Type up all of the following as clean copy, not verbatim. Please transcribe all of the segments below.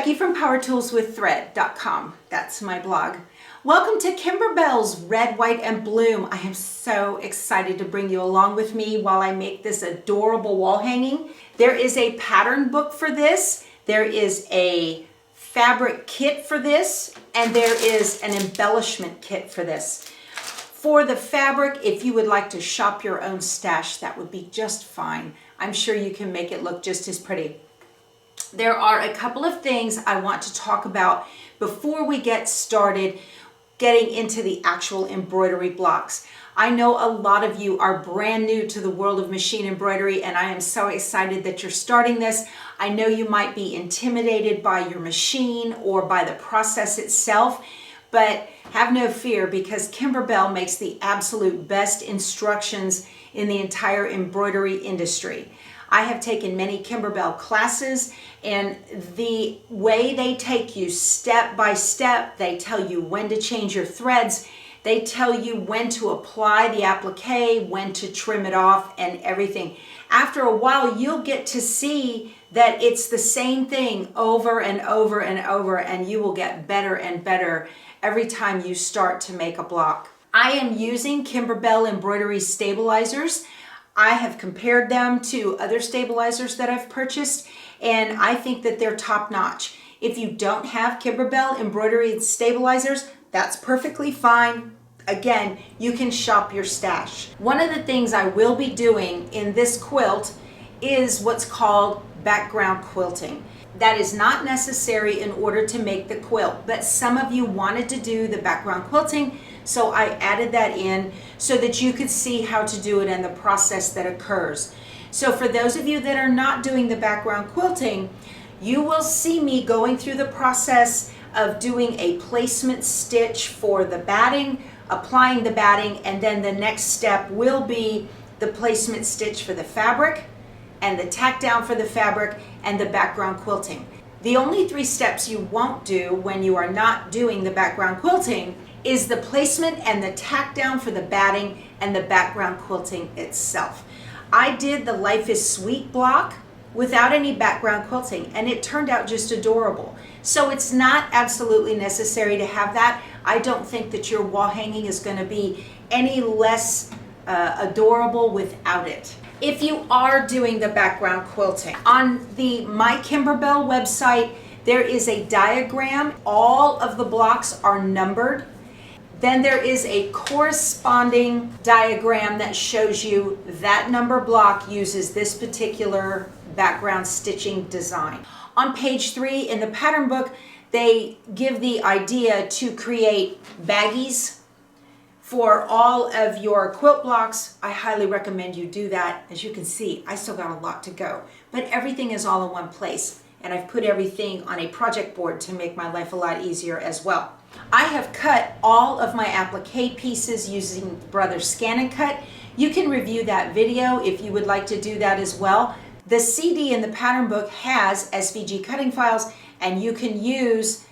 Becky from powertoolswiththread.com. That's my blog. Welcome to Kimberbell's Red, White, and Bloom. I am so excited to bring you along with me while I make this adorable wall hanging. There is a pattern book for this. There is a fabric kit for this, and there is an embellishment kit for this. For the fabric, if you would like to shop your own stash, that would be just fine. I'm sure you can make it look just as pretty. There are a couple of things I want to talk about before we get started getting into the actual embroidery blocks. I know a lot of you are brand new to the world of machine embroidery, and I am so excited that you're starting this. I know you might be intimidated by your machine or by the process itself, but have no fear, because Kimberbell makes the absolute best instructions in the entire embroidery industry. I have taken many Kimberbell classes, and the way they take you step by step, they tell you when to change your threads, they tell you when to apply the applique, when to trim it off, and everything. After a while, you'll get to see that it's the same thing over and over and over, and you will get better and better every time you start to make a block. I am using Kimberbell embroidery stabilizers. I have compared them to other stabilizers that I've purchased, and I think that they're top-notch. If you don't have Kimberbell embroidery stabilizers, that's perfectly fine. Again, you can shop your stash. One of the things I will be doing in this quilt is what's called background quilting. That is not necessary in order to make the quilt, but some of you wanted to do the background quilting, so I added that in so that you could see how to do it and the process that occurs. So for those of you that are not doing the background quilting, you will see me going through the process of doing a placement stitch for the batting, applying the batting, and then the next step will be the placement stitch for the fabric, and the tack down for the fabric, and the background quilting. The only 3 steps you won't do when you are not doing the background quilting is the placement and the tack down for the batting and the background quilting itself. I did the Life is Sweet block without any background quilting, and it turned out just adorable. So it's not absolutely necessary to have that. I don't think that your wall hanging is going to be any less adorable without it. If you are doing the background quilting, on the My Kimberbell website, there is a diagram. All of the blocks are numbered. Then there is a corresponding diagram that shows you that number block uses this particular background stitching design. On page 3 in the pattern book, they give the idea to create baggies for all of your quilt blocks. I highly recommend you do that. As you can see, I still got a lot to go, but everything is all in one place, and I've put everything on a project board to make my life a lot easier as well. I have cut all of my applique pieces using Brother Scan and Cut. You can review that video if you would like to do that as well. The CD in the pattern book has SVG cutting files, and you can use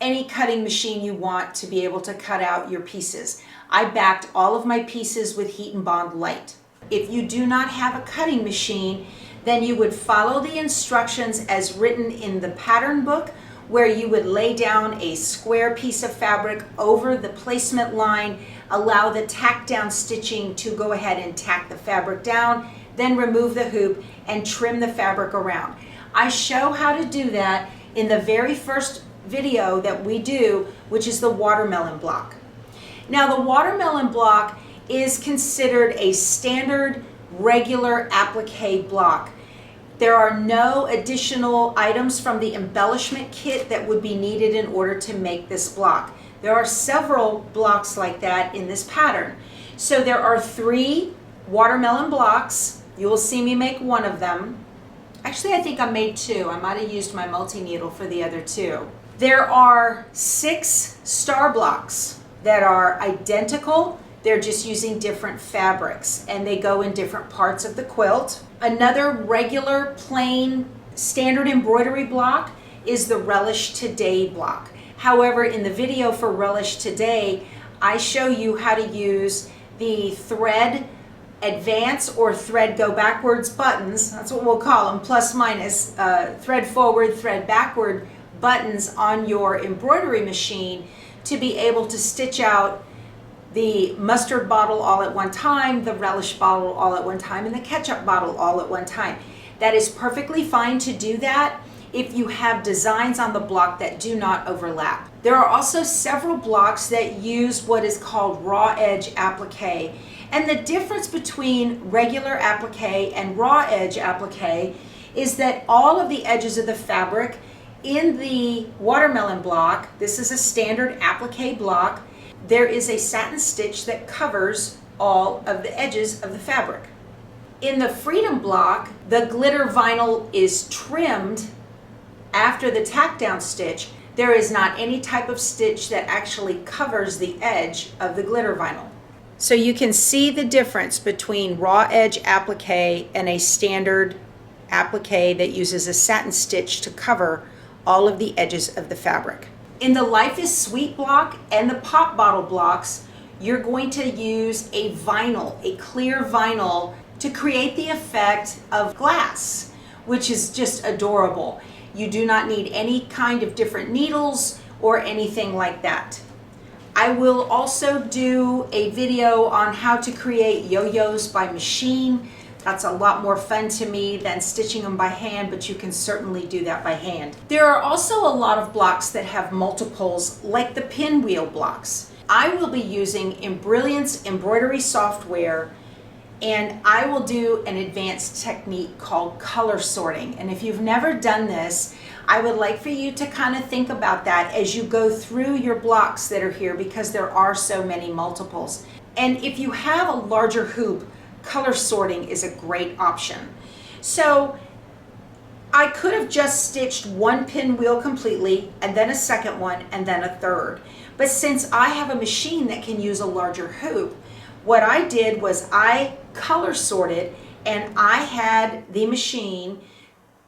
any cutting machine you want to be able to cut out your pieces. I backed all of my pieces with Heat and Bond Light. If you do not have a cutting machine, then you would follow the instructions as written in the pattern book, where you would lay down a square piece of fabric over the placement line, allow the tack down stitching to go ahead and tack the fabric down, then remove the hoop and trim the fabric around. I show how to do that in the very first video that we do, which is the watermelon block. Now, the watermelon block is considered a standard regular applique block. There are no additional items from the embellishment kit that would be needed in order to make this block. There are several blocks like that in this pattern. So there are 3 watermelon blocks. You will see me make one of them. Actually, I think I made 2. I might have used my multi-needle for the other 2. There are 6 star blocks that are identical. They're just using different fabrics, and they go in different parts of the quilt. Another regular plain standard embroidery block is the Relish Today block. However, in the video for Relish Today, I show you how to use the thread advance or thread go backwards buttons. That's what we'll call them, plus minus, thread forward, thread backward buttons on your embroidery machine to be able to stitch out the mustard bottle all at one time, the relish bottle all at one time, and the ketchup bottle all at one time. That is perfectly fine to do that if you have designs on the block that do not overlap. There are also several blocks that use what is called raw edge applique. And the difference between regular applique and raw edge applique is that all of the edges of the fabric in the watermelon block, this is a standard applique block, there is a satin stitch that covers all of the edges of the fabric. In the Freedom block, the glitter vinyl is trimmed after the tack down stitch. There is not any type of stitch that actually covers the edge of the glitter vinyl. So you can see the difference between raw edge applique and a standard applique that uses a satin stitch to cover all of the edges of the fabric. In the Life is Sweet block and the Pop Bottle blocks, you're going to use a vinyl, a clear vinyl, to create the effect of glass, which is just adorable. You do not need any kind of different needles or anything like that. I will also do a video on how to create yo-yos by machine. That's a lot more fun to me than stitching them by hand, but you can certainly do that by hand. There are also a lot of blocks that have multiples, like the pinwheel blocks. I will be using Embrilliance embroidery software, and I will do an advanced technique called color sorting. And if you've never done this, I would like for you to kind of think about that as you go through your blocks that are here, because there are so many multiples. And if you have a larger hoop, color sorting is a great option. So I could have just stitched one pinwheel completely, and then a second one, and then a third. But since I have a machine that can use a larger hoop, what I did was I color sorted, and I had the machine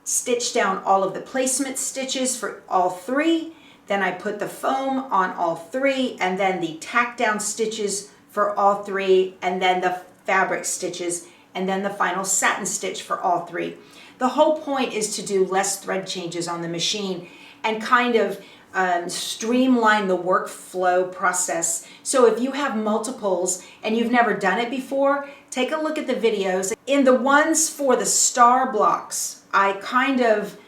stitch down all of the placement stitches for all three. Then I put the foam on all three, and then the tack down stitches for all three, and then the fabric stitches, and then the final satin stitch for all three. The whole point is to do less thread changes on the machine and kind of streamline the workflow process. So if you have multiples and you've never done it before, take a look at the videos. In the ones for the star blocks, I kind of,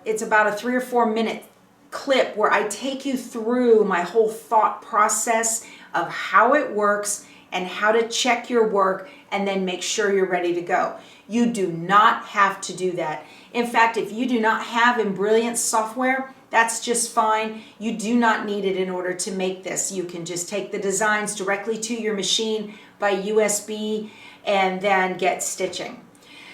it's about a 3 or 4 minute clip where I take you through my whole thought process of how it works and how to check your work and then make sure you're ready to go. You do not have to do that. In fact, if you do not have Embrilliance software, that's just fine. You do not need it in order to make this. You can just take the designs directly to your machine by USB and then get stitching.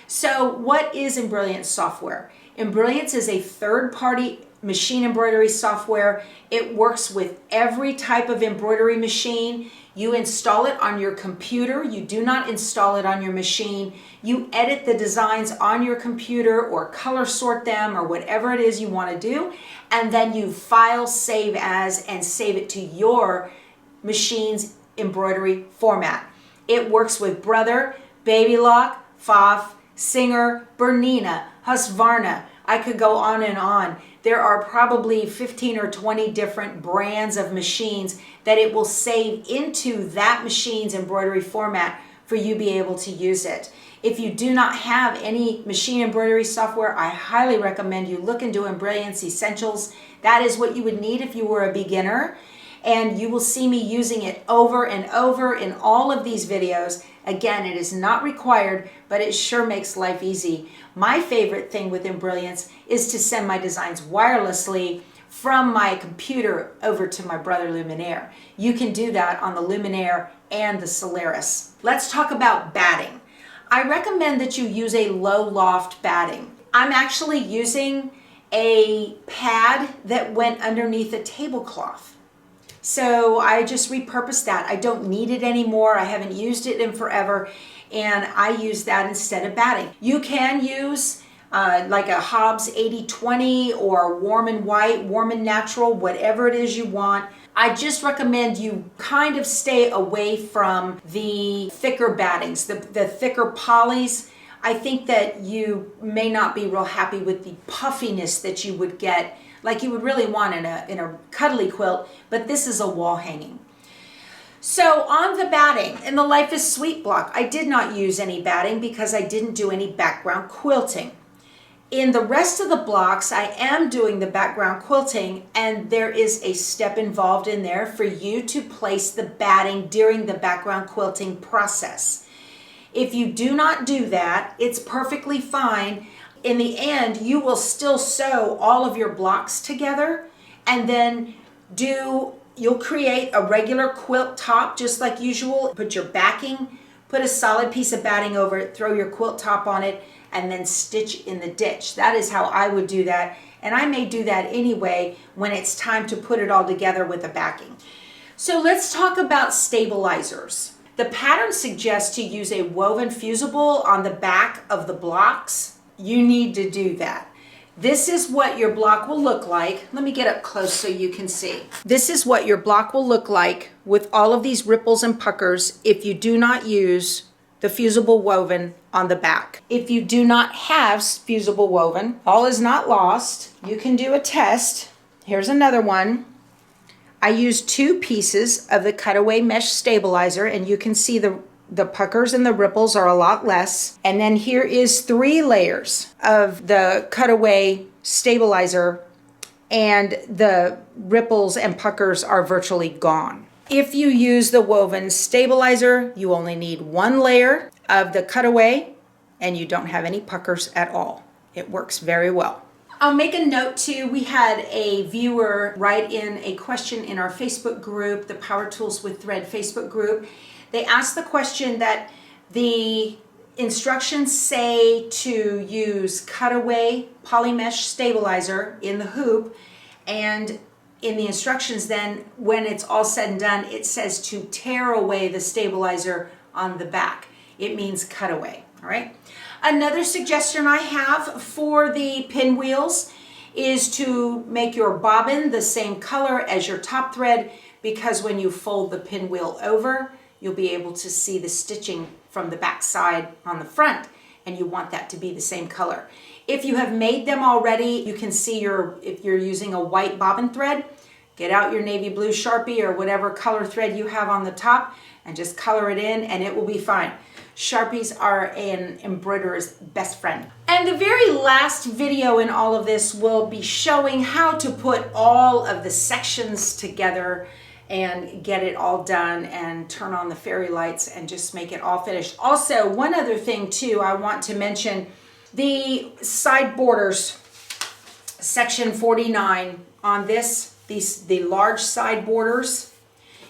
So what is Embrilliance software? Embrilliance is a third-party machine embroidery software. It works with every type of embroidery machine. You install it on your computer. You do not install it on your machine. You edit the designs on your computer or color sort them or whatever it is you want to do. And then you file, save as, and save it to your machine's embroidery format. It works with Brother, Baby Lock, Pfaff, Singer, Bernina, Husqvarna. I could go on and on. There are probably 15 or 20 different brands of machines that it will save into that machine's embroidery format for you to be able to use it. If you do not have any machine embroidery software, I highly recommend you look into Embrilliance Essentials. That is what you would need if you were a beginner. And you will see me using it over and over in all of these videos. Again, it is not required, but it sure makes life easy. My favorite thing with Embrilliance is to send my designs wirelessly from my computer over to my Brother Luminaire. You can do that on the Luminaire and the Solaris. Let's talk about batting. I recommend that you use a low loft batting. I'm actually using a pad that went underneath a tablecloth. So I just repurposed that. I don't need it anymore. I haven't used it in forever, and I use that instead of batting. You can use like a Hobbs 80-20 or warm and white, warm and natural, whatever it is you want. I just recommend you kind of stay away from the thicker battings, the thicker polys. I think that you may not be real happy with the puffiness that you would get like you would really want in a cuddly quilt, but this is a wall hanging. So on the batting, in the Life is Sweet block, I did not use any batting because I didn't do any background quilting. In the rest of the blocks, I am doing the background quilting, and there is a step involved in there for you to place the batting during the background quilting process. If you do not do that, it's perfectly fine. In the end, you will still sew all of your blocks together, and then you'll create a regular quilt top just like usual. Put your backing, put a solid piece of batting over it, throw your quilt top on it, and then stitch in the ditch. That is how I would do that. And I may do that anyway when it's time to put it all together with the backing. So let's talk about stabilizers. The pattern suggests to use a woven fusible on the back of the blocks. You need to do that. This is what your block will look like. Let me get up close so you can see. This is what your block will look like with all of these ripples and puckers if you do not use the fusible woven on the back. If you do not have fusible woven, all is not lost. You can do a test. Here's another one. I used 2 pieces of the cutaway mesh stabilizer, and you can see the puckers and the ripples are a lot less. And then here is 3 layers of the cutaway stabilizer, and the ripples and puckers are virtually gone. If you use the woven stabilizer, you only need 1 layer of the cutaway and you don't have any puckers at all. It works very well. I'll make a note too, we had a viewer write in a question in our Facebook group, the Power Tools with Thread Facebook group. They asked the question that the instructions say to use cutaway polymesh stabilizer in the hoop, and in the instructions then, when it's all said and done, it says to tear away the stabilizer on the back. It means cutaway, all right? Another suggestion I have for the pinwheels is to make your bobbin the same color as your top thread, because when you fold the pinwheel over, you'll be able to see the stitching from the back side on the front, and you want that to be the same color. If you have made them already, you can see if you're using a white bobbin thread, get out your navy blue Sharpie or whatever color thread you have on the top and just color it in, and it will be fine. Sharpies are an embroiderer's best friend. And the very last video in all of this will be showing how to put all of the sections together and get it all done and turn on the fairy lights and just make it all finished. Also, one other thing too, I want to mention the side borders, section 49 on the large side borders.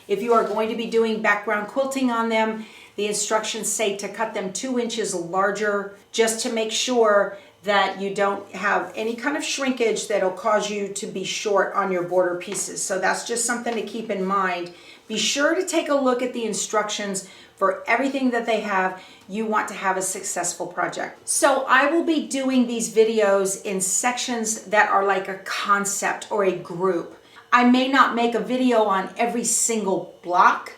If you are going to be doing background quilting on them, the instructions say to cut them 2 inches larger, just to make sure that you don't have any kind of shrinkage that'll cause you to be short on your border pieces. So that's just something to keep in mind. Be sure to take a look at the instructions for everything that they have. You want to have a successful project. So I will be doing these videos in sections that are like a concept or a group. I may not make a video on every single block,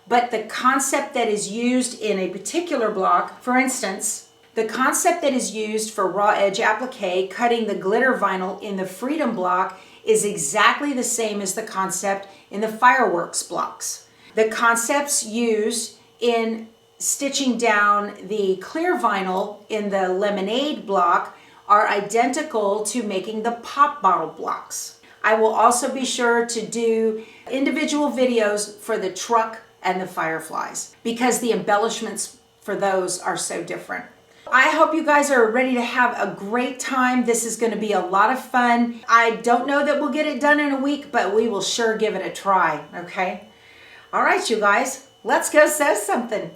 but the concept that is used in a particular block, for instance, the concept that is used for raw edge applique, cutting the glitter vinyl in the Freedom block, is exactly the same as the concept in the Fireworks blocks. The concepts used in stitching down the clear vinyl in the Lemonade block are identical to making the Pop Bottle blocks. I will also be sure to do individual videos for the truck and the fireflies, because the embellishments for those are so different. I hope you guys are ready to have a great time. This is going to be a lot of fun. I don't know that we'll get it done in a week, but we will sure give it a try, okay? All right, you guys, let's go sew something.